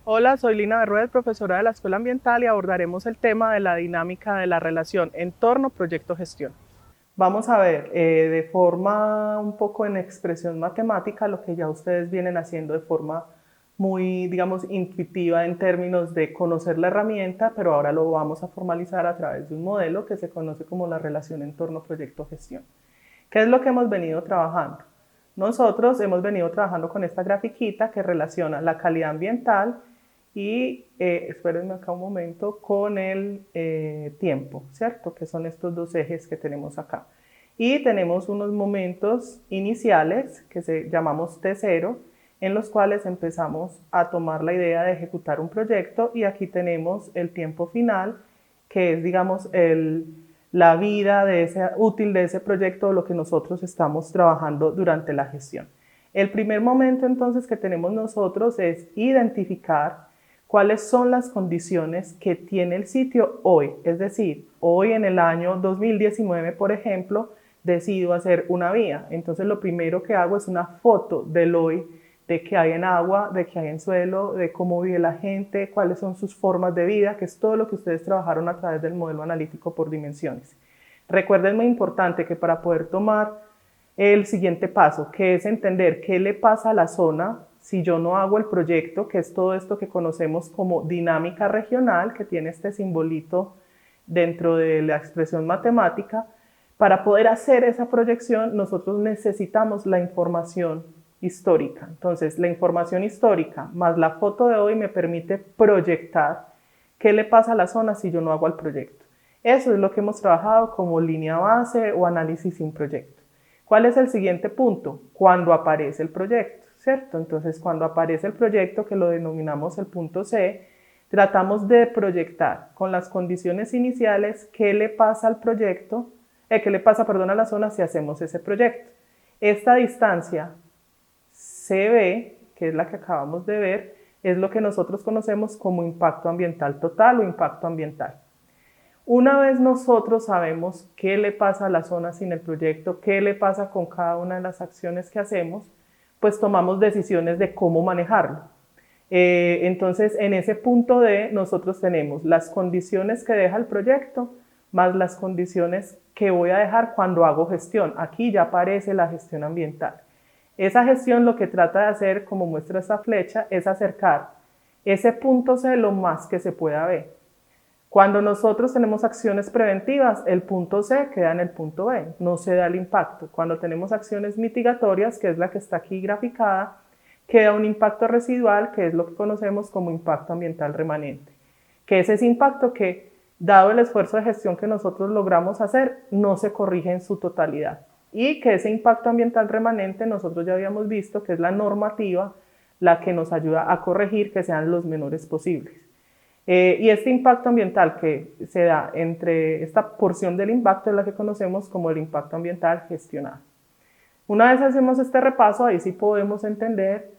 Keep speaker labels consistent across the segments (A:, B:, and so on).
A: Hola, soy Lina Berruet, profesora de la Escuela Ambiental y abordaremos el tema de la dinámica de la relación entorno-proyecto-gestión. Vamos a ver de forma un poco en expresión matemática lo que ya ustedes vienen haciendo de forma muy, digamos, intuitiva en términos de conocer la herramienta, pero ahora lo vamos a formalizar a través de un modelo que se conoce como la relación entorno-proyecto-gestión. ¿Qué es lo que hemos venido trabajando? Nosotros hemos venido trabajando con esta grafiquita que relaciona la calidad ambiental y, espérenme acá un momento, con el tiempo, ¿cierto? Que son estos dos ejes que tenemos acá. Y tenemos unos momentos iniciales que llamamos T0, en los cuales empezamos a tomar la idea de ejecutar un proyecto y aquí tenemos el tiempo final, que es, digamos, la vida útil de ese proyecto, lo que nosotros estamos trabajando durante la gestión. El primer momento entonces que tenemos nosotros es identificar cuáles son las condiciones que tiene el sitio hoy. Es decir, hoy en el año 2019, por ejemplo, decido hacer una vía. Entonces lo primero que hago es una foto del hoy, de qué hay en agua, de qué hay en suelo, de cómo vive la gente, cuáles son sus formas de vida, que es todo lo que ustedes trabajaron a través del modelo analítico por dimensiones. Recuerden, muy importante que para poder tomar el siguiente paso, que es entender qué le pasa a la zona si yo no hago el proyecto, que es todo esto que conocemos como dinámica regional, que tiene este simbolito dentro de la expresión matemática. Para poder hacer esa proyección, nosotros necesitamos la información histórica. Entonces, la información histórica más la foto de hoy me permite proyectar qué le pasa a la zona si yo no hago el proyecto. Eso es lo que hemos trabajado como línea base o análisis sin proyecto. ¿Cuál es el siguiente punto? Cuando aparece el proyecto, ¿cierto? Entonces, cuando aparece el proyecto, que lo denominamos el punto C, tratamos de proyectar con las condiciones iniciales qué le pasa al proyecto, qué le pasa, perdón, a la zona si hacemos ese proyecto. Esta distancia CB, que es la que acabamos de ver, es lo que nosotros conocemos como impacto ambiental total o impacto ambiental. Una vez nosotros sabemos qué le pasa a la zona sin el proyecto, qué le pasa con cada una de las acciones que hacemos, pues tomamos decisiones de cómo manejarlo. Entonces, en ese punto D, nosotros tenemos las condiciones que deja el proyecto, más las condiciones que voy a dejar cuando hago gestión. Aquí ya aparece la gestión ambiental. Esa gestión lo que trata de hacer, como muestra esta flecha, es acercar ese punto C lo más que se pueda ver. Cuando nosotros tenemos acciones preventivas, el punto C queda en el punto B, no se da el impacto. Cuando tenemos acciones mitigatorias, que es la que está aquí graficada, queda un impacto residual, que es lo que conocemos como impacto ambiental remanente, que es ese impacto que, dado el esfuerzo de gestión que nosotros logramos hacer, no se corrige en su totalidad. Y que ese impacto ambiental remanente nosotros ya habíamos visto que es la normativa la que nos ayuda a corregir que sean los menores posibles. Y este impacto ambiental que se da entre esta porción del impacto es la que conocemos como el impacto ambiental gestionado. Una vez hacemos este repaso, ahí sí podemos entender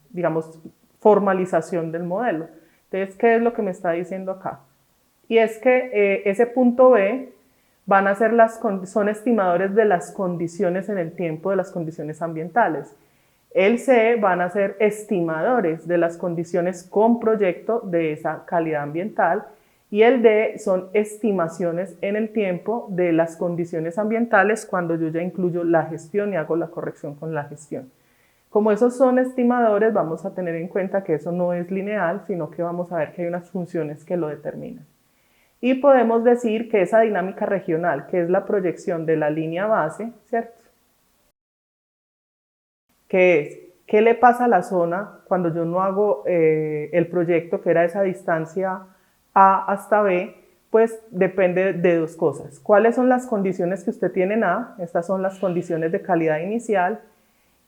A: digamos, formalización del modelo. Entonces, ¿qué es lo que me está diciendo acá? Y es que ese punto B van a ser son estimadores de las condiciones en el tiempo, de las condiciones ambientales. El C van a ser estimadores de las condiciones con proyecto de esa calidad ambiental y el D son estimaciones en el tiempo de las condiciones ambientales cuando yo ya incluyo la gestión y hago la corrección con la gestión. Como esos son estimadores, vamos a tener en cuenta que eso no es lineal, sino que vamos a ver que hay unas funciones que lo determinan. Y podemos decir que esa dinámica regional, que es la proyección de la línea base, ¿cierto? Que es, ¿qué le pasa a la zona cuando yo no hago el proyecto, que era esa distancia A hasta B? Pues depende de dos cosas. ¿Cuáles son las condiciones que usted tiene en A? Estas son las condiciones de calidad inicial.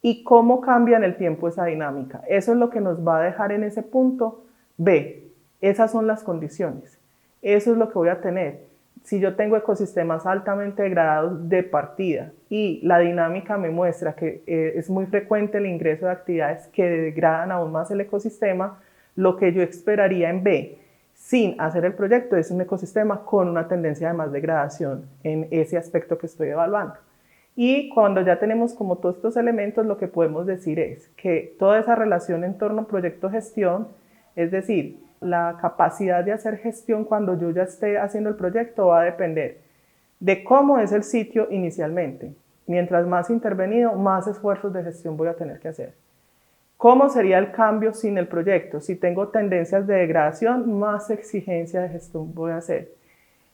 A: ¿Y cómo cambia en el tiempo esa dinámica? Eso es lo que nos va a dejar en ese punto B. Esas son las condiciones. Eso es lo que voy a tener. Si yo tengo ecosistemas altamente degradados de partida y la dinámica me muestra que es muy frecuente el ingreso de actividades que degradan aún más el ecosistema, lo que yo esperaría en B, sin hacer el proyecto, es un ecosistema con una tendencia de más degradación en ese aspecto que estoy evaluando. Y cuando ya tenemos como todos estos elementos, lo que podemos decir es que toda esa relación en torno a proyecto-gestión, es decir, la capacidad de hacer gestión cuando yo ya esté haciendo el proyecto va a depender de cómo es el sitio inicialmente. Mientras más intervenido, más esfuerzos de gestión voy a tener que hacer. ¿Cómo sería el cambio sin el proyecto? Si tengo tendencias de degradación, más exigencia de gestión voy a hacer.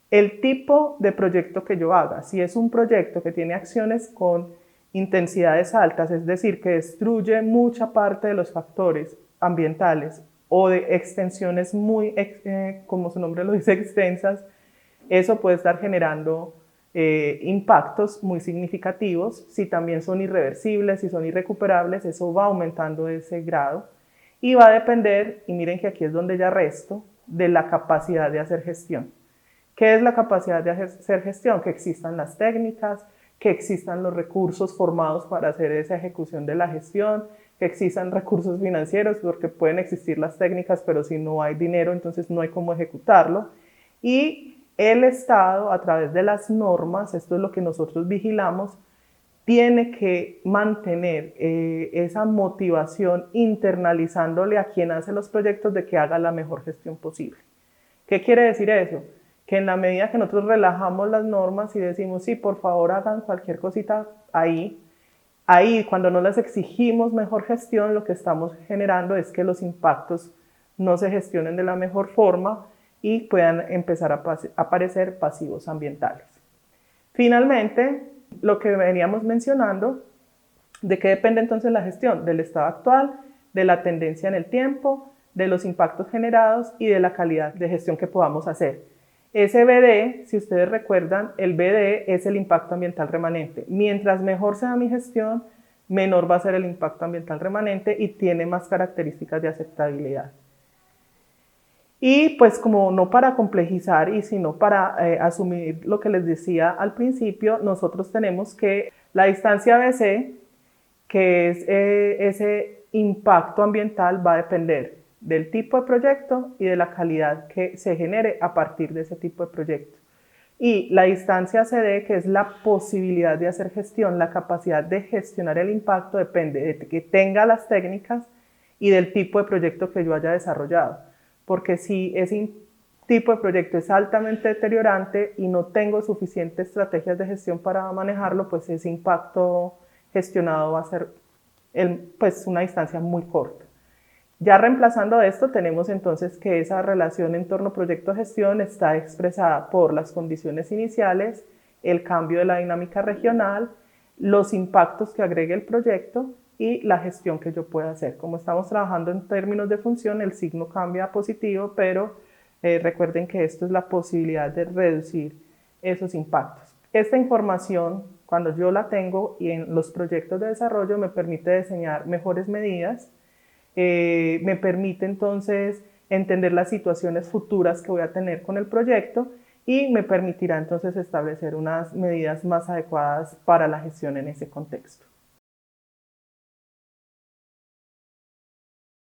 A: El tipo de proyecto que yo haga, si es un proyecto que tiene acciones con intensidades altas, es decir, que destruye mucha parte de los factores ambientales o de extensiones muy, como su nombre lo dice, extensas, eso puede estar generando impactos muy significativos. Si también son irreversibles, si son irrecuperables, eso va aumentando ese grado y va a depender, y miren que aquí es donde ya resto, de la capacidad de hacer gestión. ¿Qué es la capacidad de hacer gestión? Que existan las técnicas, que existan los recursos formados para hacer esa ejecución de la gestión, que existan recursos financieros, porque pueden existir las técnicas, pero si no hay dinero, entonces no hay cómo ejecutarlo. Y el Estado, a través de las normas, esto es lo que nosotros vigilamos, tiene que mantener esa motivación internalizándole a quien hace los proyectos de que haga la mejor gestión posible. ¿Qué quiere decir eso? Que en la medida que nosotros relajamos las normas y decimos, sí, por favor hagan cualquier cosita ahí, cuando no les exigimos mejor gestión, lo que estamos generando es que los impactos no se gestionen de la mejor forma y puedan empezar a aparecer pasivos ambientales. Finalmente, lo que veníamos mencionando, ¿de qué depende entonces la gestión? Del estado actual, de la tendencia en el tiempo, de los impactos generados y de la calidad de gestión que podamos hacer. Ese BD, si ustedes recuerdan, el BD es el impacto ambiental remanente. Mientras mejor sea mi gestión, menor va a ser el impacto ambiental remanente y tiene más características de aceptabilidad. Y pues como no para complejizar y sino para asumir lo que les decía al principio, nosotros tenemos que la distancia ABC, que es ese impacto ambiental, va a depender del tipo de proyecto y de la calidad que se genere a partir de ese tipo de proyecto. Y la distancia CD, que es la posibilidad de hacer gestión, la capacidad de gestionar el impacto, depende de que tenga las técnicas y del tipo de proyecto que yo haya desarrollado. Porque si ese tipo de proyecto es altamente deteriorante y no tengo suficientes estrategias de gestión para manejarlo, pues ese impacto gestionado va a ser pues una distancia muy corta. Ya reemplazando esto, tenemos entonces que esa relación en torno proyecto-gestión está expresada por las condiciones iniciales, el cambio de la dinámica regional, los impactos que agregue el proyecto y la gestión que yo pueda hacer. Como estamos trabajando en términos de función, el signo cambia a positivo, pero recuerden que esto es la posibilidad de reducir esos impactos. Esta información, cuando yo la tengo y en los proyectos de desarrollo, me permite diseñar mejores medidas, me permite entonces entender las situaciones futuras que voy a tener con el proyecto y me permitirá entonces establecer unas medidas más adecuadas para la gestión en ese contexto.